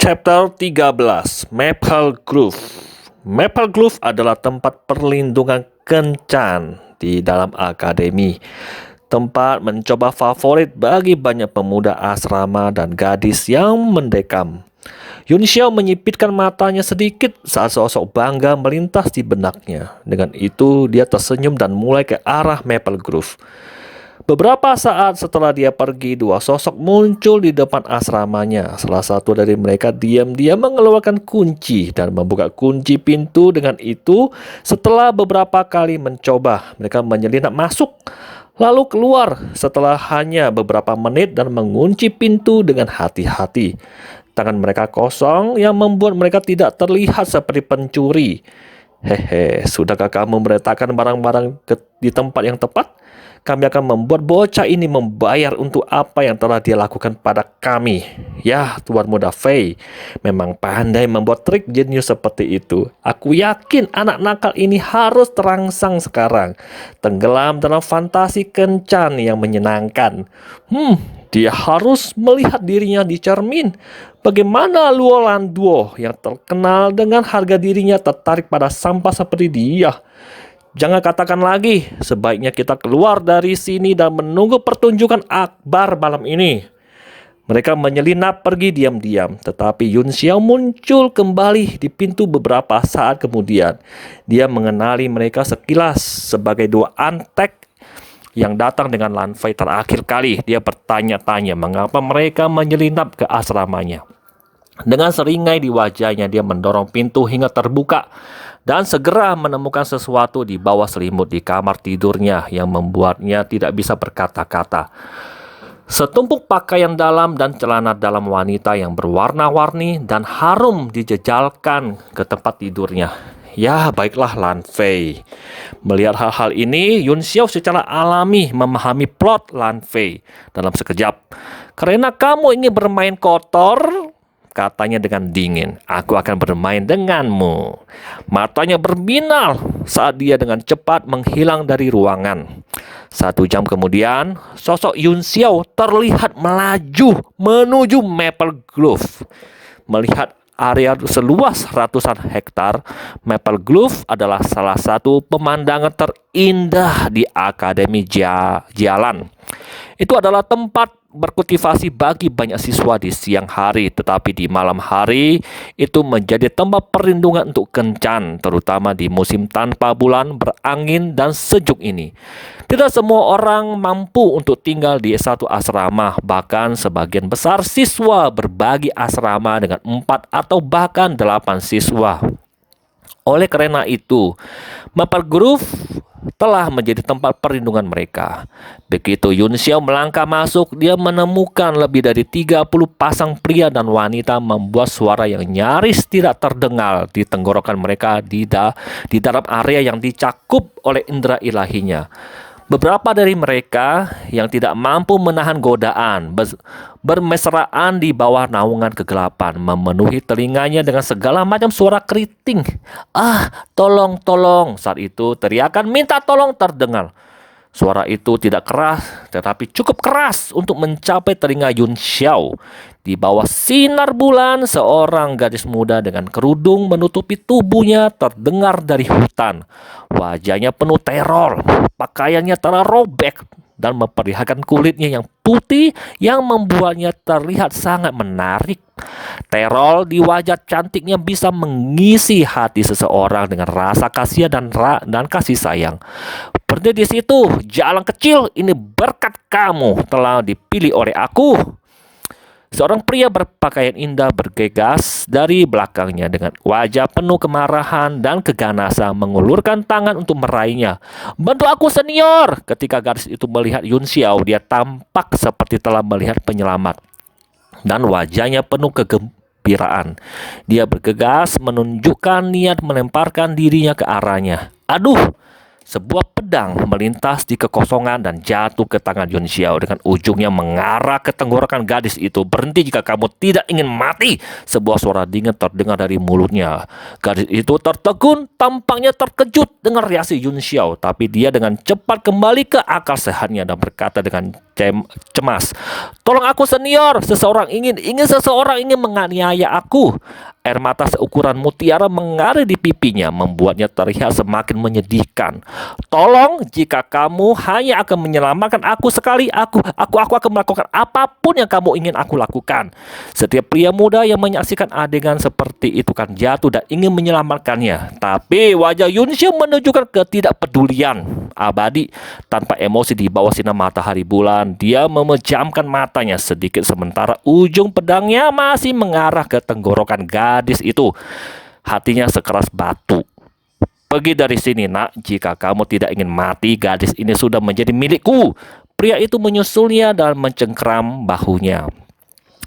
Chapter 13, Maple Grove. Maple Grove adalah tempat perlindungan kencan di dalam akademi. Tempat mencoba favorit bagi banyak pemuda asrama dan gadis yang mendekam. Yun Xiao menyipitkan matanya sedikit saat sosok bangga melintas di benaknya. Dengan itu, dia tersenyum dan mulai ke arah Maple Grove. Beberapa saat setelah dia pergi, dua sosok muncul di depan asramanya. Salah satu dari mereka diam-diam mengeluarkan kunci dan membuka kunci pintu. Dengan itu, setelah beberapa kali mencoba, mereka menyelinap masuk, lalu keluar setelah hanya beberapa menit dan mengunci pintu dengan hati-hati. Tangan mereka kosong yang membuat mereka tidak terlihat seperti pencuri. Hehe, sudahkah kamu meletakkan barang-barang di tempat yang tepat? Kami akan membuat bocah ini membayar untuk apa yang telah dia lakukan pada kami. Ya, Tuan Muda Fei memang pandai membuat trik jenius seperti itu. Aku yakin anak nakal ini harus terangsang sekarang, tenggelam dalam fantasi kencan yang menyenangkan. Dia harus melihat dirinya di cermin. Bagaimana Luo Landuo yang terkenal dengan harga dirinya tertarik pada sampah seperti dia? Jangan katakan lagi, sebaiknya kita keluar dari sini dan menunggu pertunjukan akbar malam ini. Mereka menyelinap pergi diam-diam, tetapi Yun Xiao muncul kembali di pintu beberapa saat kemudian. Dia mengenali mereka sekilas sebagai dua antek yang datang dengan Lan Fei terakhir kali. Dia bertanya-tanya mengapa mereka menyelinap ke asramanya. Dengan seringai di wajahnya, dia mendorong pintu hingga terbuka dan segera menemukan sesuatu di bawah selimut di kamar tidurnya yang membuatnya tidak bisa berkata-kata. Setumpuk pakaian dalam dan celana dalam wanita yang berwarna-warni dan harum dijejalkan ke tempat tidurnya. Ya, baiklah Lan Fei. Melihat hal-hal ini, Yun Xiao secara alami memahami plot Lan Fei dalam sekejap. Karena kamu ingin bermain kotor, katanya dengan dingin, aku akan bermain denganmu. Matanya berbinar saat dia dengan cepat menghilang dari ruangan. 1 jam kemudian, sosok Yun Xiao terlihat melaju menuju Maple Grove. Melihat area seluas ratusan hektar, Maple Grove adalah salah satu pemandangan terindah di Akademi Jialan. Itu adalah tempat berkultivasi bagi banyak siswa di siang hari, tetapi di malam hari itu menjadi tempat perlindungan untuk kencan, terutama di musim tanpa bulan, berangin, dan sejuk ini. Tidak semua orang mampu untuk tinggal di satu asrama, bahkan sebagian besar siswa berbagi asrama dengan 4 atau bahkan 8 siswa. Oleh karena itu, Maple Grove telah menjadi tempat perlindungan mereka. Begitu Yun Xiao melangkah masuk, dia menemukan lebih dari 30 pasang pria dan wanita membuat suara yang nyaris tidak terdengar di tenggorokan mereka di dalam area yang dicakup oleh indera ilahinya. Beberapa dari mereka yang tidak mampu menahan godaan bermesraan di bawah naungan kegelapan, memenuhi telinganya dengan segala macam suara keriting. Tolong, tolong. Saat itu teriakan minta tolong terdengar. Suara itu tidak keras, tetapi cukup keras untuk mencapai telinga Yun Xiao. Di bawah sinar bulan, seorang gadis muda dengan kerudung menutupi tubuhnya terdengar dari hutan. Wajahnya penuh teror, pakaiannya telah robek dan memperlihatkan kulitnya yang putih yang membuatnya terlihat sangat menarik. Teror di wajah cantiknya bisa mengisi hati seseorang dengan rasa kasihan dan kasih sayang. Berdiri di situ, jalan kecil, ini berkat kamu telah dipilih oleh aku. Seorang pria berpakaian indah bergegas dari belakangnya dengan wajah penuh kemarahan dan keganasan, mengulurkan tangan untuk meraihnya. Bantu aku senior. Ketika gadis itu melihat Yun Xiao, dia tampak seperti telah melihat penyelamat dan wajahnya penuh kegembiraan. Dia bergegas menunjukkan niat melemparkan dirinya ke arahnya. Aduh, Sebuah pedang melintas di kekosongan dan jatuh ke tangan Yun Xiao dengan ujungnya mengarah ke tenggorokan gadis itu. "Berhenti jika kamu tidak ingin mati!" Sebuah suara dingin terdengar dari mulutnya. Gadis itu tertegun, tampaknya terkejut dengan reaksi Yun Xiao, tapi dia dengan cepat kembali ke akal sehatnya dan berkata dengan cemas, "Tolong aku, senior. Seseorang ingin menganiaya aku." Air mata seukuran mutiara mengalir di pipinya, membuatnya terlihat semakin menyedihkan. "Tolong, jika kamu hanya akan menyelamatkan aku sekali, aku akan melakukan apapun yang kamu ingin aku lakukan." Setiap pria muda yang menyaksikan adegan seperti itu kan jatuh dan ingin menyelamatkannya. Tapi wajah Yun Xiao menunjukkan ketidakpedulian abadi. Tanpa emosi di bawah sinar matahari bulan, dia memejamkan matanya sedikit sementara ujung pedangnya masih mengarah ke tenggorokan gadis itu. Hatinya sekeras batu. "Pergi dari sini, nak. Jika kamu tidak ingin mati, gadis ini sudah menjadi milikku." Pria itu menyusulnya dan mencengkram bahunya,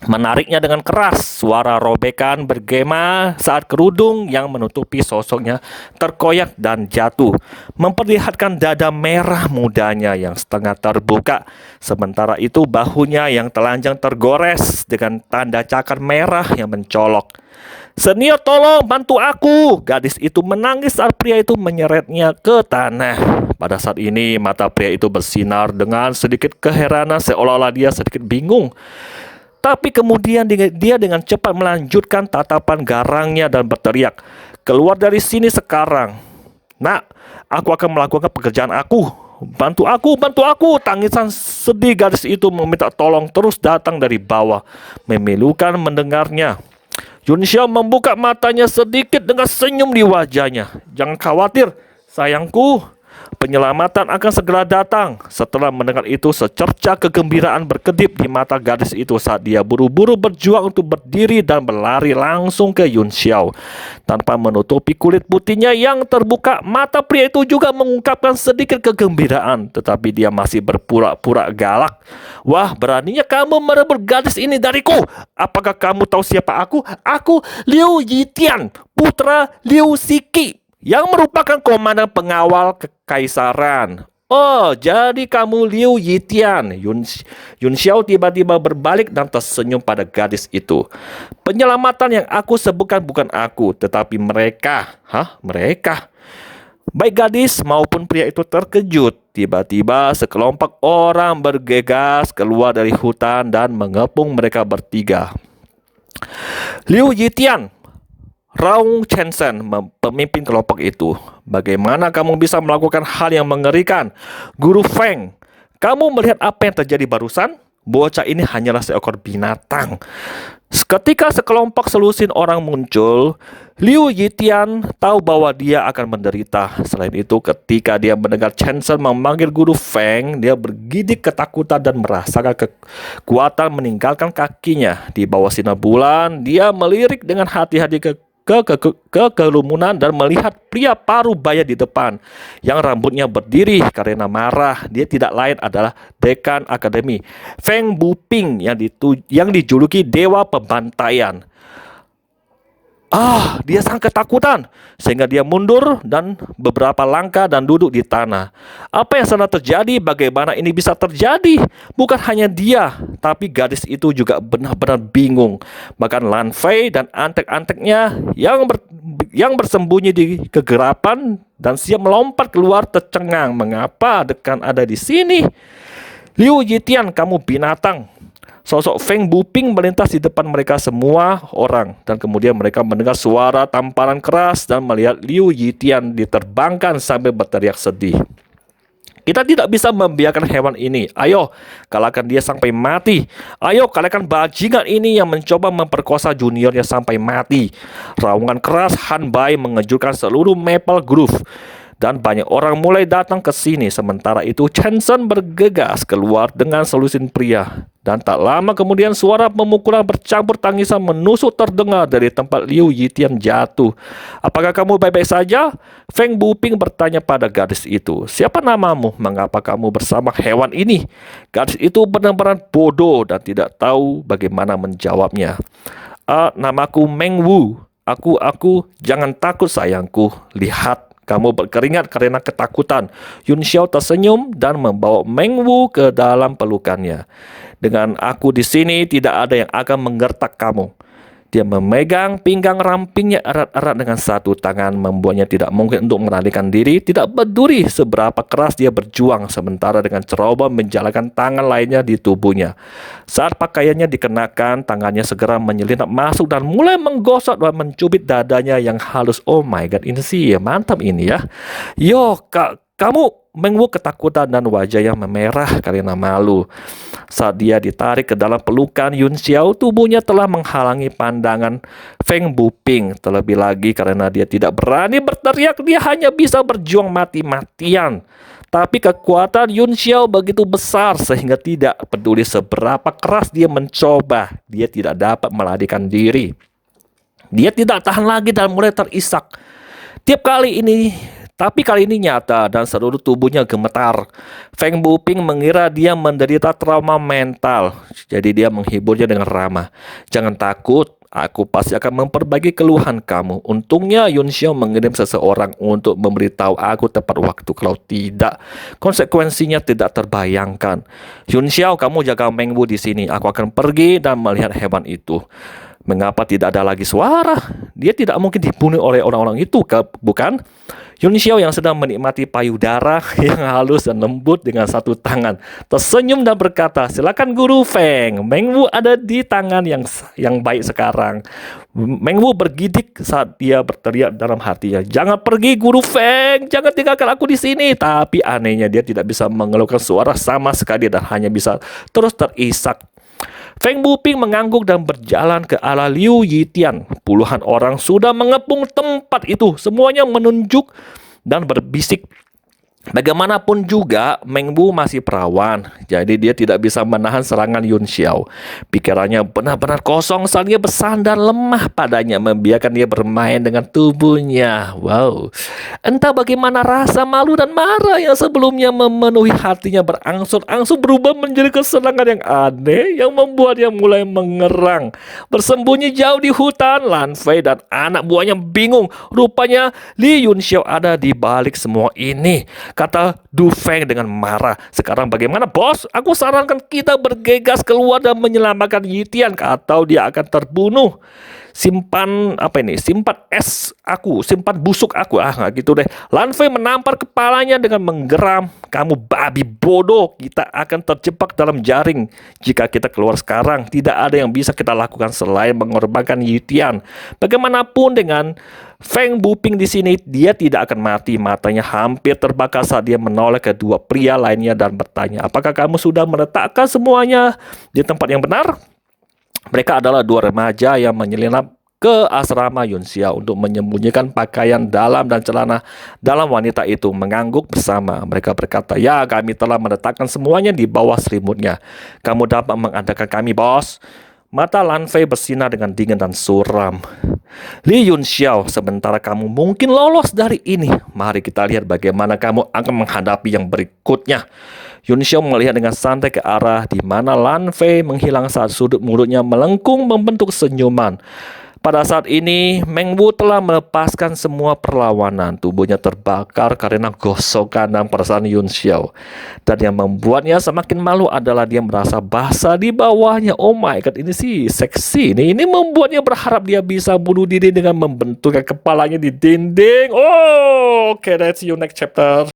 menariknya dengan keras. Suara robekan bergema saat kerudung yang menutupi sosoknya terkoyak dan jatuh, memperlihatkan dada merah mudanya yang setengah terbuka. Sementara itu bahunya yang telanjang tergores dengan tanda cakar merah yang mencolok. "Senior, tolong bantu aku!" Gadis itu menangis saat pria itu menyeretnya ke tanah. Pada saat ini mata pria itu bersinar dengan sedikit keheranan, seolah-olah dia sedikit bingung. Tapi kemudian dia dengan cepat melanjutkan tatapan garangnya dan berteriak, "Keluar dari sini sekarang. Nak, aku akan melakukan pekerjaan aku. Bantu aku, bantu aku!" Tangisan sedih gadis itu meminta tolong terus datang dari bawah, memilukan mendengarnya. Yun Xiao membuka matanya sedikit dengan senyum di wajahnya. "Jangan khawatir, sayangku. Penyelamatan akan segera datang." Setelah mendengar itu, secerca kegembiraan berkedip di mata gadis itu saat dia buru-buru berjuang untuk berdiri dan berlari langsung ke Yun Xiao. Tanpa menutupi kulit putihnya yang terbuka, mata pria itu juga mengungkapkan sedikit kegembiraan, tetapi dia masih berpura-pura galak. "Wah, beraninya kamu merebut gadis ini dariku. Apakah kamu tahu siapa aku? Aku Liu Yitian, putra Liu Siki, yang merupakan komandan pengawal kekaisaran." "Oh, jadi kamu Liu Yitian." Yun Xiao tiba-tiba berbalik dan tersenyum pada gadis itu. "Penyelamatan yang aku sebutkan bukan aku, tetapi mereka." "Hah? Mereka?" Baik gadis maupun pria itu terkejut. Tiba-tiba sekelompok orang bergegas keluar dari hutan dan mengepung mereka bertiga. Liu Yitian, Raung Chensen, pemimpin kelompok itu. "Bagaimana kamu bisa melakukan hal yang mengerikan? Guru Feng, kamu melihat apa yang terjadi barusan? Bocah ini hanyalah seekor binatang." Ketika sekelompok selusin orang muncul, Liu Yitian tahu bahwa dia akan menderita. Selain itu, ketika dia mendengar Chensen memanggil Guru Feng, dia bergidik ketakutan dan merasakan kekuatan meninggalkan kakinya. Di bawah sinar bulan, dia melirik dengan hati-hati ke kerumunan dan melihat pria paruh baya di depan yang rambutnya berdiri karena marah. Dia tidak lain adalah dekan akademi, Feng Buping, yang dijuluki Dewa Pembantaian. Dia sangat ketakutan sehingga dia mundur dan beberapa langkah dan duduk di tanah. Apa yang sedang terjadi? Bagaimana ini bisa terjadi? Bukan hanya dia, tapi gadis itu juga benar-benar bingung. Bahkan Lan Fei dan antek-anteknya yang bersembunyi di kegelapan dan siap melompat keluar tercengang. Mengapa dekan ada di sini? "Liu Yitian, kamu binatang!" Sosok Feng Buping melintas di depan mereka semua orang, dan kemudian mereka mendengar suara tamparan keras dan melihat Liu Yitian diterbangkan sambil berteriak sedih. "Kita tidak bisa membiarkan hewan ini. Ayo, kalahkan dia sampai mati. Ayo, kalahkan bajingan ini yang mencoba memperkosa juniornya sampai mati." Raungan keras Han Bai mengejutkan seluruh Maple Grove, dan banyak orang mulai datang ke sini. Sementara itu, Chensen bergegas keluar dengan selusin pria. Dan tak lama kemudian suara pemukulan bercampur tangisan menusuk terdengar dari tempat Liu Yitian jatuh. "Apakah kamu baik-baik saja?" Feng Buping bertanya pada gadis itu. "Siapa namamu? Mengapa kamu bersama hewan ini?" Gadis itu benar-benar bodoh dan tidak tahu bagaimana menjawabnya. "Namaku Meng Wu. Aku, jangan takut sayangku. Lihat, Kamu berkeringat karena ketakutan. Yun Xiao tersenyum dan membawa Meng Wu ke dalam pelukannya. Dengan aku di sini, tidak ada yang akan menggertak kamu. Dia memegang pinggang rampingnya erat-erat dengan satu tangan, membuatnya tidak mungkin untuk melarikan diri, tidak peduli seberapa keras dia berjuang, sementara dengan ceroboh menjalankan tangan lainnya di tubuhnya. Saat pakaiannya dikenakan, tangannya segera menyelinap masuk dan mulai menggosok dan mencubit dadanya yang halus. Oh my god, ini sih mantap ini ya. Yo, kamu. Meng Wu ketakutan dan wajahnya memerah karena malu. Saat dia ditarik ke dalam pelukan Yun Xiao, tubuhnya telah menghalangi pandangan Feng Buping. Terlebih lagi karena dia tidak berani berteriak, dia hanya bisa berjuang mati-matian. Tapi kekuatan Yun Xiao begitu besar sehingga tidak peduli seberapa keras dia mencoba, dia tidak dapat melarikan diri. Dia tidak tahan lagi dan mulai terisak. Tapi kali ini nyata dan seluruh tubuhnya gemetar. Feng Buping mengira dia menderita trauma mental. Jadi dia menghiburnya dengan ramah. Jangan takut, aku pasti akan memperbaiki keluhan kamu. Untungnya Yun Xiao mengirim seseorang untuk memberitahu aku tepat waktu. Kalau tidak, konsekuensinya tidak terbayangkan. Yun Xiao, kamu jaga Meng Wu di sini. Aku akan pergi dan melihat hewan itu. Mengapa tidak ada lagi suara? Dia tidak mungkin dibunuh oleh orang-orang itu, bukan? Yun Xiao yang sedang menikmati payudara yang halus dan lembut dengan satu tangan tersenyum dan berkata, silakan Guru Feng, Meng Wu ada di tangan yang baik sekarang. Meng Wu bergidik saat dia berteriak dalam hatinya, jangan pergi Guru Feng, jangan tinggalkan aku di sini. Tapi anehnya dia tidak bisa mengeluarkan suara sama sekali dan hanya bisa terus terisak. Feng Buping mengangguk dan berjalan ke arah Liu Yitian. Puluhan orang sudah mengepung tempat itu. Semuanya menunjuk dan berbisik. Bagaimanapun juga, Meng Wu masih perawan, jadi dia tidak bisa menahan serangan Yun Xiao. Pikirannya benar-benar kosong saat dia bersandar lemah padanya, membiarkan dia bermain dengan tubuhnya. Wow, entah bagaimana rasa malu dan marah yang sebelumnya memenuhi hatinya berangsur-angsur berubah menjadi kesenangan yang aneh yang membuatnya mulai mengerang. Bersembunyi jauh di hutan, Lan Fei dan anak buahnya bingung. Rupanya Li Yun Xiao ada di balik semua ini, kata Du Feng dengan marah. Sekarang bagaimana bos? Aku sarankan kita bergegas keluar dan menyelamatkan Yitian atau dia akan terbunuh. Simpan busuk aku. Nggak gitu deh. Lan Fei menampar kepalanya dengan menggeram. Kamu babi bodoh, kita akan terjebak dalam jaring. Jika kita keluar sekarang, tidak ada yang bisa kita lakukan selain mengorbankan Yitian. Bagaimanapun dengan Feng Buping di sini, dia tidak akan mati. Matanya hampir terbakar saat dia menoleh kedua pria lainnya dan bertanya, apakah kamu sudah meletakkan semuanya di tempat yang benar? Mereka adalah dua remaja yang menyelinap ke asrama Yun Xiao untuk menyembunyikan pakaian dalam dan celana dalam wanita itu. Mengangguk bersama, mereka berkata, ya kami telah meletakkan semuanya di bawah selimutnya. Kamu dapat mengandalkan kami bos. Mata Lan Fei bersinar dengan dingin dan suram. Li Yun Xiao, sementara kamu mungkin lolos dari ini, mari kita lihat bagaimana kamu akan menghadapi yang berikutnya. Yun Xiao melihat dengan santai ke arah di mana Lan Fei menghilang saat sudut mulutnya melengkung membentuk senyuman. Pada saat ini, Meng Wu telah melepaskan semua perlawanan. Tubuhnya terbakar karena gosokan dan perasaan Yun Xiao. Dan yang membuatnya semakin malu adalah dia merasa basah di bawahnya. Oh my god, ini sih seksi. Ini membuatnya berharap dia bisa bunuh diri dengan membentukkan kepalanya di dinding. Oh, okay, let's see you next chapter.